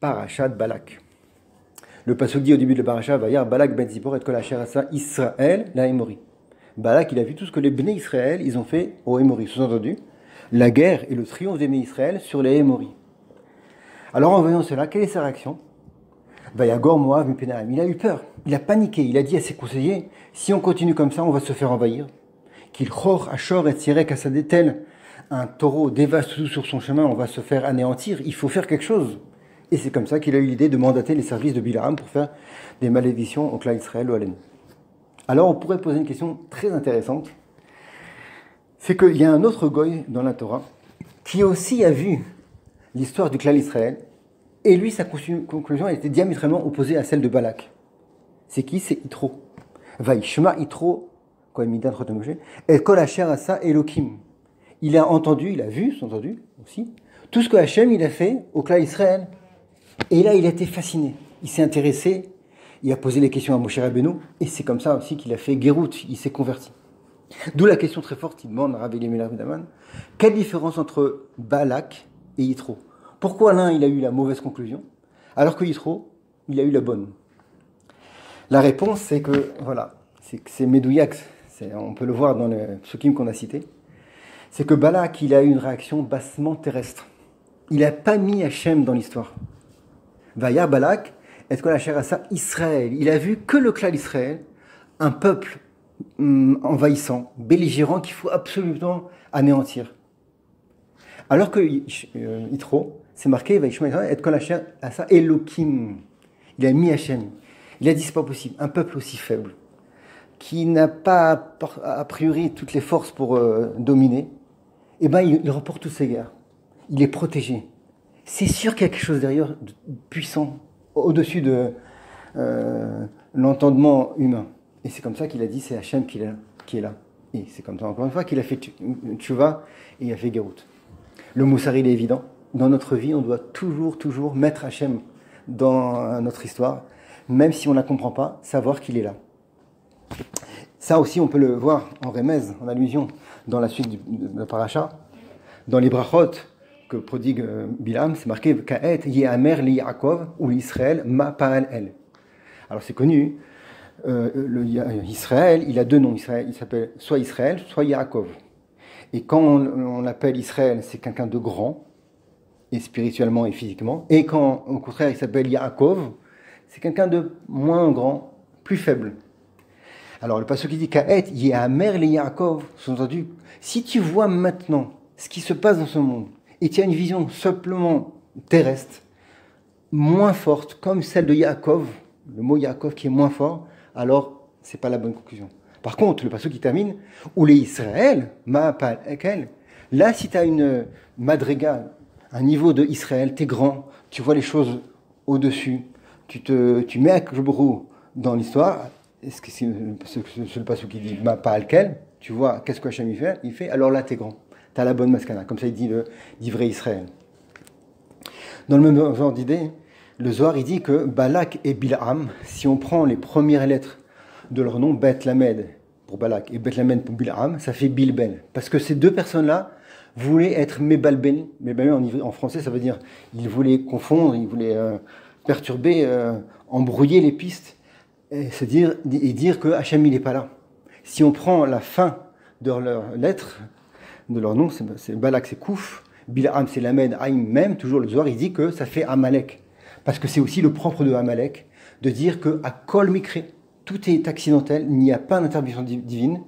Parashat Balak. Le pasuk dit au début de la paracha, Vayar Balak ben Zippor et kol asher asa Israël la Hémori. Balak, il a vu tout ce que les Bnei Israël, ils ont fait aux Hémori. Sous-entendu, la guerre et le triomphe des Bnei Israël sur les Hémori. Alors en voyant cela, quelle est sa réaction? Vayagor Moav Mipenaim. Il a eu peur, il a paniqué, il a dit à ses conseillers, si on continue comme ça, on va se faire envahir. Qu'il chor, achor et tirek asadetel. Un taureau dévaste tout sur son chemin, on va se faire anéantir, il faut faire quelque chose. Et c'est comme ça qu'il a eu l'idée de mandater les services de Bilam pour faire des malédictions au clan Israël ou à l'ennemi. Alors on pourrait poser une question très intéressante. C'est qu'il y a un autre goy dans la Torah qui aussi a vu l'histoire du clan Israël et lui sa conclusion était diamétralement opposée à celle de Balak. C'est qui? C'est Yitro. Vaishma Yitro, et kol asher asa Elokim. Il a entendu, il a vu, sous-entendu aussi, tout ce que Hachem il a fait au clan Israël. Et là, il a été fasciné. Il s'est intéressé, il a posé les questions à Moshe Rabbeinu, et c'est comme ça aussi qu'il a fait Gérout, il s'est converti. D'où la question très forte, il demande à Rabbi Elimelech ben Daman, quelle différence entre Balak et Yitro? Pourquoi l'un, il a eu la mauvaise conclusion, alors que Yitro, il a eu la bonne? La réponse, c'est que, voilà, c'est Médouillac, on peut le voir dans le psukim qu'on a cité, c'est que Balak, il a eu une réaction bassement terrestre. Il n'a pas mis Hachem dans l'histoire. Vayar Balak, est-ce qu'on a cher à ça Israël? Il a vu que le clan d'Israël, un peuple envahissant, belligérant, qu'il faut absolument anéantir. Alors que Yitro, c'est marqué, est-ce qu'on a cher à ça Elohim? Il a mis Hachem. Il a dit, c'est pas possible. Un peuple aussi faible, qui n'a pas, a priori, toutes les forces pour dominer, eh ben, il remporte toutes ses guerres. Il est protégé. C'est sûr qu'il y a quelque chose derrière de puissant, au-dessus de l'entendement humain. Et c'est comme ça qu'il a dit, c'est Hachem qui est là. Et c'est comme ça, encore une fois, qu'il a fait Tchouva et il a fait Gérout. Le Moussari, il est évident. Dans notre vie, on doit toujours mettre Hachem dans notre histoire, même si on ne la comprend pas, savoir qu'il est là. Ça aussi, on peut le voir en remèze, en allusion, dans la suite de la paracha, dans les brachot que prodigue Bilam, c'est marqué Ka'et Yehamer li Yaakov ou l'Israël ma pa'al el. Alors c'est connu, Israël, il a deux noms. Israël, il s'appelle soit Israël, soit Yaakov. Et quand on l'appelle Israël, c'est quelqu'un de grand, et spirituellement et physiquement. Et quand, au contraire, il s'appelle Yaakov, c'est quelqu'un de moins grand, plus faible. Alors le passage qui dit Ka'et Yehamer li Yaakov, sous-entendu, si tu vois maintenant ce qui se passe dans ce monde, et tu as une vision simplement terrestre, moins forte, comme celle de Yaakov, le mot Yaakov qui est moins fort, alors c'est pas la bonne conclusion. Par contre, le passage qui termine, ou les Israël, ma'apal ekel, là si tu as une madriga, un niveau de Israël, tu es grand, tu vois les choses au-dessus, tu mets Akjbrou dans l'histoire, c'est le passage qui dit ma'apal ekel, tu vois qu'est-ce que Hachem il fait, alors là tu es grand. Tu as la bonne maskana, comme ça il dit vrai Israël. Dans le même genre d'idée, le Zohar il dit que Balak et Bilam, si on prend les premières lettres de leur nom, Bet Lamed pour Balak et Bet Lamed pour Bilam, ça fait Bilbel. Parce que ces deux personnes-là voulaient être Mebalbel. Mebalbel en français ça veut dire, ils voulaient confondre, ils voulaient perturber, embrouiller les pistes et dire que Hachem il n'est pas là. Si on prend la fin de leurs lettres, de leur nom, c'est Balak, c'est Kouf, Bilam, c'est Lamed, Haïm, même, toujours le Zohar, il dit que ça fait Amalek. Parce que c'est aussi le propre de Amalek, de dire que à Kol Mikre, tout est accidentel, il n'y a pas d'intervention divine.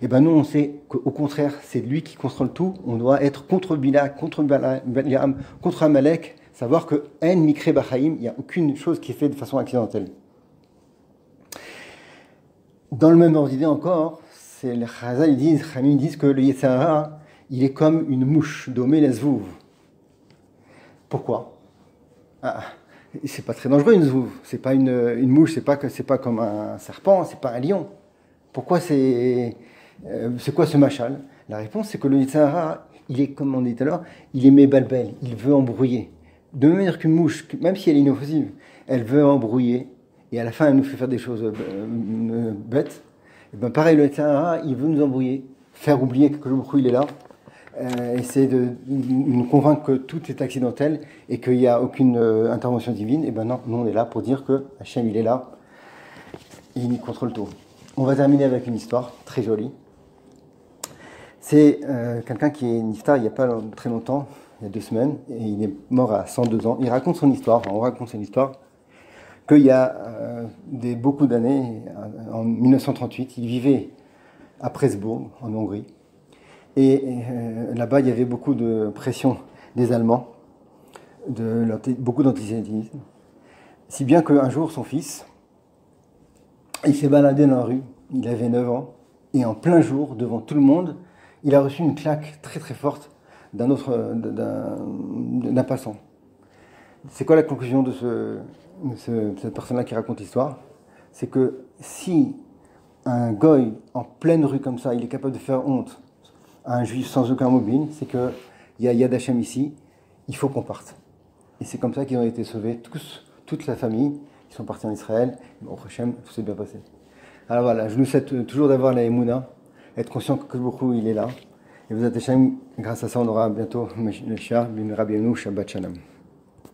Et ben nous, on sait qu'au contraire, c'est lui qui contrôle tout. On doit être contre Bilak, contre Bilam, contre Amalek, savoir que En Mikre Bachaim, il n'y a aucune chose qui est faite de façon accidentelle. Dans le même ordre d'idée encore, les Chazal ils disent que le Yetzer Hara, il est comme une mouche, domé la zvouv. Pourquoi? C'est pas très dangereux une zvouv. C'est pas une mouche, c'est pas comme un serpent, c'est pas un lion. Pourquoi c'est quoi ce machal? La réponse c'est que le Yetzer Hara, il est comme on dit tout à l'heure, il est mébalbel, il veut embrouiller. De même manière qu'une mouche, même si elle est inoffensive, elle veut embrouiller et à la fin elle nous fait faire des choses bêtes. Et ben pareil, le Yetzer Hara, il veut nous embrouiller, faire oublier que le Baruch Hu, il est là. essayer de nous convaincre que tout est accidentel et qu'il n'y a aucune intervention divine. Et ben non, nous on est là pour dire que Hachem il est là, il contrôle tout. On va terminer avec une histoire très jolie. C'est quelqu'un qui est niftar il n'y a pas très longtemps, il y a 2 semaines, et il est mort à 102 ans. Il raconte son histoire, on raconte son histoire, qu'il y a beaucoup d'années, en 1938, il vivait à Presbourg, en Hongrie. Et là-bas, il y avait beaucoup de pression des Allemands, beaucoup d'antisémitisme. Si bien qu'un jour, son fils, il s'est baladé dans la rue, il avait 9 ans, et en plein jour, devant tout le monde, il a reçu une claque très très forte d'un passant. C'est quoi la conclusion de cette personne-là qui raconte l'histoire? C'est que si un goy en pleine rue comme ça, il est capable de faire honte à un juif sans aucun mobile, c'est qu'il y a Yad Hashem ici, il faut qu'on parte. Et c'est comme ça qu'ils ont été sauvés, tous, toute la famille, ils sont partis en Israël, au Hashem, tout s'est bien passé. Alors voilà, je nous souhaite toujours d'avoir la Emouna, être conscient que beaucoup il est là. Et vous êtes Hashem, grâce à ça on aura bientôt le Shah, bin Rabbeinu, Shabbat Shalom.